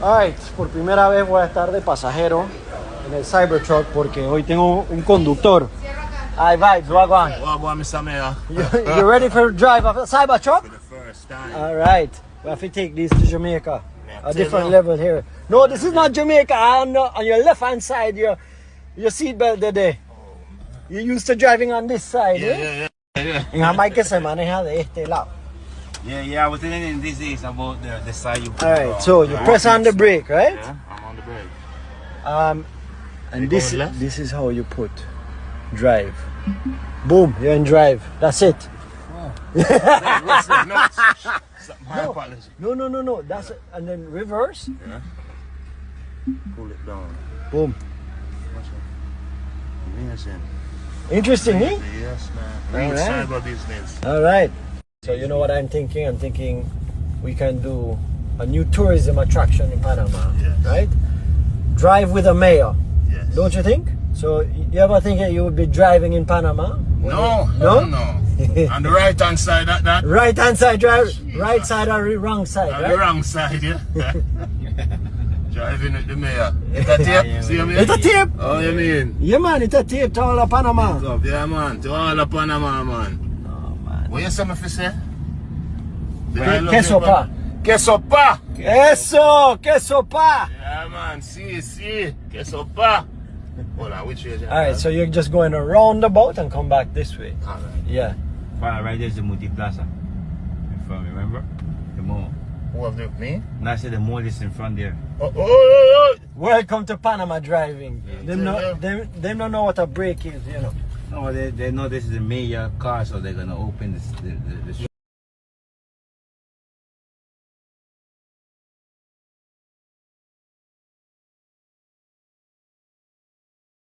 Alright, por primera vez voy a estar de pasajero en el Cybertruck porque hoy tengo un conductor. Hi, Vibes, wagwan. Wagwan, Mr. Mayor. You ready for a drive of a Cybertruck? For the first time. Alright, we have to take this to Jamaica. Yeah, A different level here. No, this is not Jamaica. On your left hand side, your seatbelt there. You used to driving on this side, Yeah. En Jamaica se maneja de este lado. Yeah, I was thinking this is about the side you put. Alright, so you press on the brake, right? Yeah, I'm on the brake. And You this going left? this is how you put drive. Boom, you're in drive. That's it. What's that? No, my apology. No. That's it. And then reverse. Yeah. Pull it down. Boom. Amazing. Interesting, eh? Yes, man. Real Alright. cyber business. Alright. So you know what I'm thinking? I'm thinking we can do a new tourism attraction in Panama. Yes. Right? Drive with a mayor. Yes. Don't you think? So you ever think that you would be driving in Panama? No. No? On the right hand side, that. Right hand side drive, right side or wrong side, On right? the wrong side, yeah. Driving with the mayor. It's a tape. See what I mean? It's a tape. Oh, you mean? Yeah man, it's a tape to all of Panama. Yeah, man. To all of Panama, man. Oh man. What you say me for say? Que sopa. Que sopa. Eso, que sopa. Yeah, man. See. Que sopa. Hold on, which way? Alright, so you're just going around the boat and come back this way. Alright. Yeah. Right there's the multi-plaza in front, remember? The mall. Who have the me? And I said the mall is in front there. Oh. Welcome to Panama driving. Yeah. Them don't know what a brake is, you know. No, they know this is the Myer car, so they're gonna open the